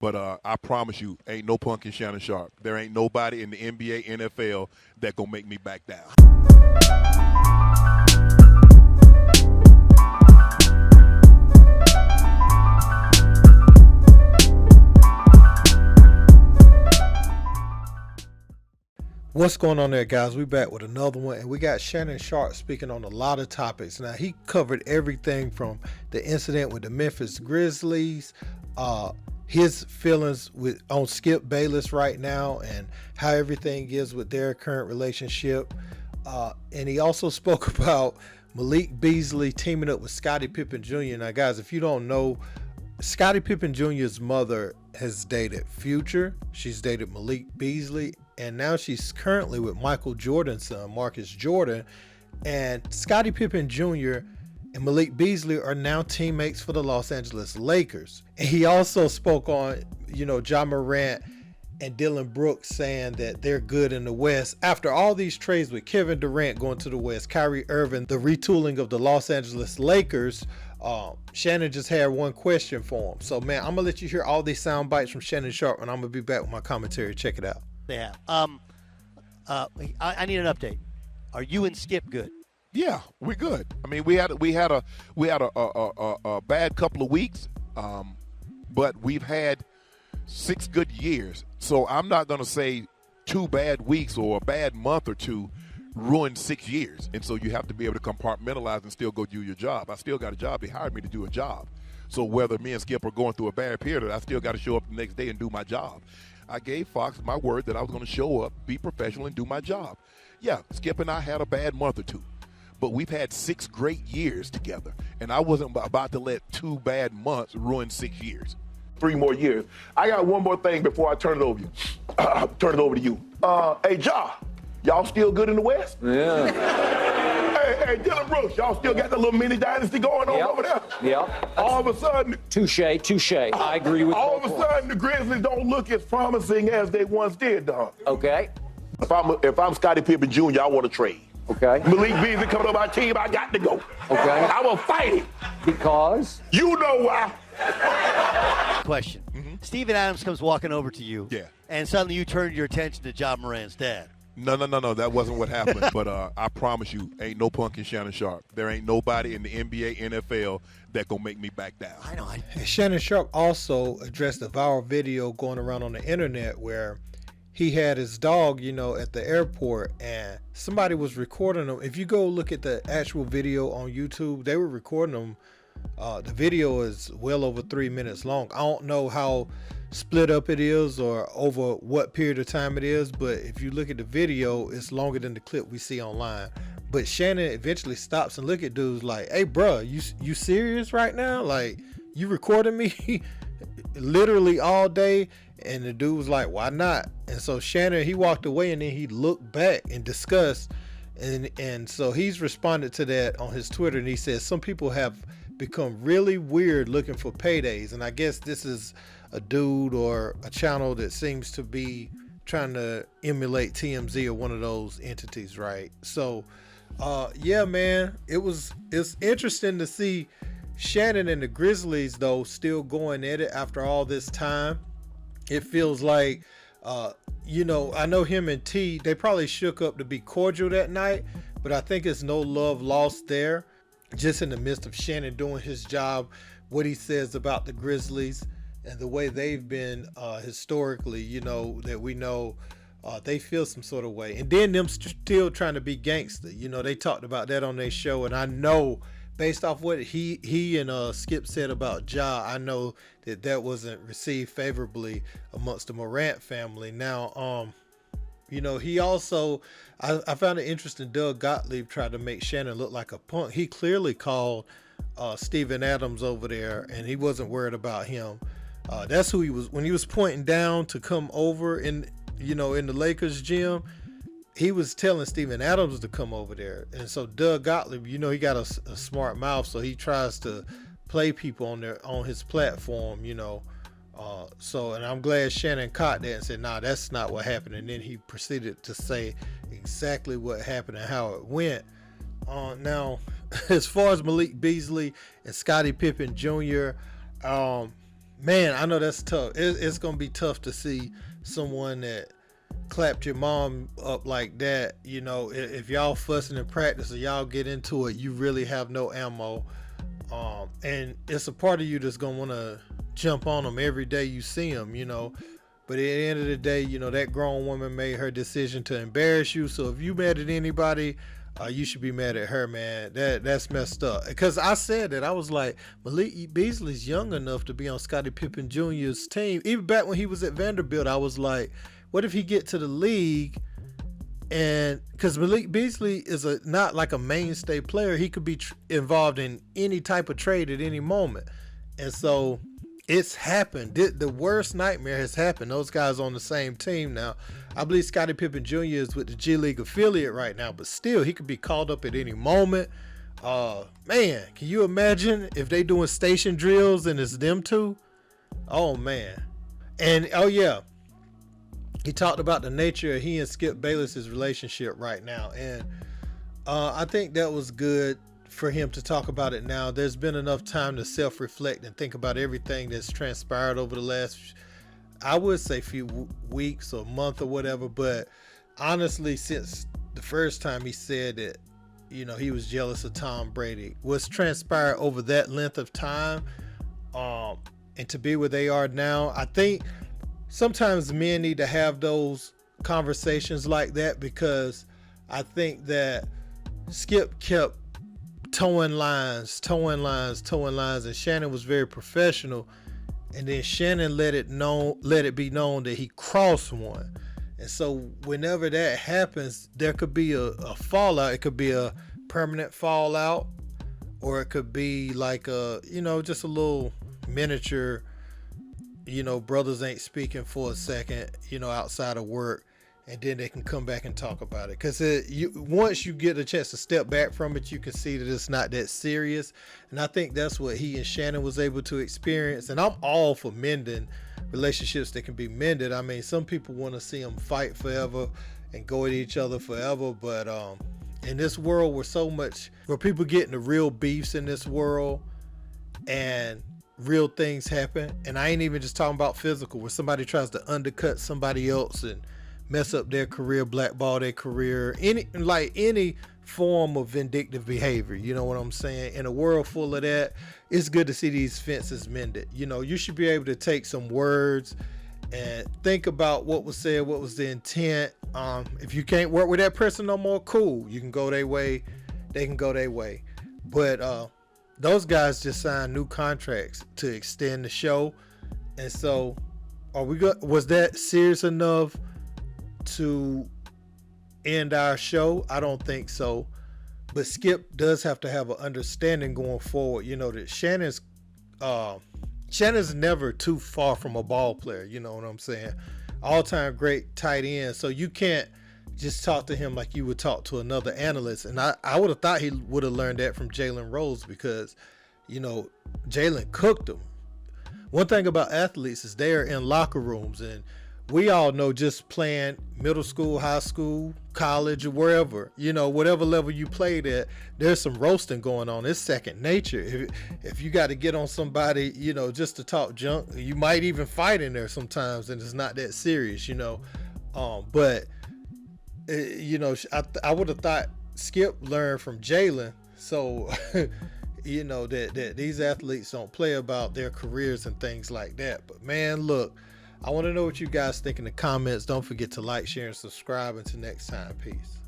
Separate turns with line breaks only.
But I promise you, ain't no punk in Shannon Sharpe. There ain't nobody in the NBA, NFL that gonna make me back down.
What's going on there, guys? We back with another one, and we got Shannon Sharpe speaking on a lot of topics. Now, he covered everything from the incident with the Memphis Grizzlies, his feelings on Skip Bayless right now, and how everything is with their current relationship. And he also spoke about Malik Beasley teaming up with Scotty Pippen Jr. Now, guys, if you don't know, Scotty Pippen Jr.'s mother has dated Future. She's dated Malik Beasley. And now she's currently with Michael Jordan's son, Marcus Jordan. And Scotty Pippen Jr. and Malik Beasley are now teammates for the Los Angeles Lakers. And he also spoke on, Ja Morant and Dillon Brooks saying that they're good in the West. After all these trades with Kevin Durant going to the West, Kyrie Irving, the retooling of the Los Angeles Lakers, Shannon just had one question for him. So, man, I'm going to let you hear all these sound bites from Shannon Sharpe, and I'm going to be back with my commentary. Check it out.
They have. I need an update. Are you and Skip good?
Yeah, we're good. I mean, we had a bad couple of weeks, but we've had 6 good years. So I'm not going to say 2 bad weeks or a bad month or 2 ruined 6 years. And so you have to be able to compartmentalize and still go do your job. I still got a job. They hired me to do a job. So whether me and Skip are going through a bad period, I still got to show up the next day and do my job. I gave Fox my word that I was going to show up, be professional, and do my job. Yeah, Skip and I had a bad month or 2, but we've had 6 great years together, and I wasn't about to let 2 bad months ruin 6 years.
3 more years. I got one more thing before I turn it over to you. Hey, Ja, y'all still good in the West?
Yeah.
Hey, Dillon Brooks, y'all still got the little mini dynasty going on over there?
Yep.
All of a sudden,
Touche. I agree with
all of a sudden, the Grizzlies don't look as promising as they once did, dog.
Okay.
If I'm Scotty Pippen Jr., I want to trade.
Okay.
Malik Beasley coming on my team, I got to go.
Okay.
I will fight him.
Because?
You know why.
Question. Mm-hmm. Steven Adams comes walking over to you.
Yeah.
And suddenly you turned your attention to Ja Morant's dad.
No, that wasn't what happened. But I promise you, ain't no punk in Shannon Sharpe. There ain't nobody in the NBA, NFL that gonna make me back down.
I know.
Shannon Sharpe also addressed a viral video going around on the internet where he had his dog, at the airport, and somebody was recording him. If you go look at the actual video on YouTube, they were recording him. The video is well over 3 minutes long. I don't know how split up it is or over what period of time it is, but if you look at the video, it's longer than the clip we see online. But Shannon eventually stops and look at dudes like, hey bruh, you serious right now? Like, you recording me literally all day? And the dude was like, why not? And so Shannon, he walked away, and then he looked back in disgust, and so he's responded to that on his Twitter, and he says some people have become really weird looking for paydays. And I guess this is a dude or a channel that seems to be trying to emulate TMZ or one of those entities, right? So yeah, man, it's interesting to see Shannon and the Grizzlies though still going at it after all this time. It feels like I know him and T, they probably shook up to be cordial that night, but I think it's no love lost there. Just in the midst of Shannon doing his job, what he says about the Grizzlies and the way they've been historically, that we know they feel some sort of way. And then them still trying to be gangster. They talked about that on their show, and I know based off what he and Skip said about Ja, I know that wasn't received favorably amongst the Morant family. Now, he also, I found it interesting, Doug Gottlieb tried to make Shannon look like a punk. He clearly called Steven Adams over there, and he wasn't worried about him. That's who he was. When he was pointing down to come over in the Lakers gym, he was telling Steven Adams to come over there. And so Doug Gottlieb, he got a smart mouth, so he tries to play people on his platform, and I'm glad Shannon caught that and said, nah, that's not what happened. And then he proceeded to say exactly what happened and how it went. Now, as far as Malik Beasley and Scotty Pippen Jr., Man, I know that's tough. It's going to be tough to see someone that clapped your mom up like that. You know, if y'all fussing in practice or y'all get into it, you really have no ammo. And it's a part of you that's going to want to jump on them every day you see them, you know. But at the end of the day, you know, that grown woman made her decision to embarrass you. So if you mad at anybody, you should be mad at her, man. That's messed up. Because I said that. I was like, Malik Beasley's young enough to be on Scotty Pippen Jr.'s team. Even back when he was at Vanderbilt, I was like, what if he get to the league? And because Malik Beasley is not like a mainstay player, he could be involved in any type of trade at any moment. And so it's happened. The worst nightmare has happened. Those guys on the same team now. I believe Scotty Pippen Jr. is with the G League affiliate right now, but still, he could be called up at any moment. Man, can you imagine if they doing station drills and it's them two? Oh, man. And, oh, yeah. He talked about the nature of he and Skip Bayless' relationship right now. And I think that was good for him to talk about it now. There's been enough time to self-reflect and think about everything that's transpired over the last, I would say, few weeks or month or whatever. But honestly, since the first time he said that, you know, he was jealous of Tom Brady, what's transpired over that length of time, and to be where they are now, I think sometimes men need to have those conversations like that, because I think that Skip kept towing lines, and Shannon was very professional, and then Shannon let it be known that he crossed one. And so whenever that happens, there could be a fallout. It could be a permanent fallout, or it could be like just a little miniature, brothers ain't speaking for a second, outside of work, and then they can come back and talk about it. Because once you get a chance to step back from it, you can see that it's not that serious. And I think that's what he and Shannon was able to experience. And I'm all for mending relationships that can be mended. I mean, some people want to see them fight forever and go at each other forever. But in this world where people get into real beefs in this world, and real things happen, and I ain't even just talking about physical, where somebody tries to undercut somebody else and mess up their career, blackball their career, any form of vindictive behavior. You know what I'm saying? In a world full of that, it's good to see these fences mended. You should be able to take some words and think about what was said, what was the intent. If you can't work with that person no more, cool. You can go their way, they can go their way. But those guys just signed new contracts to extend the show. And so was that serious enough to end our show? I don't think so. But Skip does have to have an understanding going forward, that Shannon's never too far from a ball player, you know what I'm saying? All-time great tight end. So you can't just talk to him like you would talk to another analyst. And I would have thought he would have learned that from Jalen Rose, because, Jalen cooked him. One thing about athletes is they are in locker rooms, and we all know, just playing middle school, high school, college, or wherever, whatever level you played at, there's some roasting going on. It's second nature. If you got to get on somebody, just to talk junk, you might even fight in there sometimes, and it's not that serious, but I would have thought Skip learned from Jalen. So, that these athletes don't play about their careers and things like that. But man, look, I want to know what you guys think in the comments. Don't forget to like, share, and subscribe. Until next time, peace.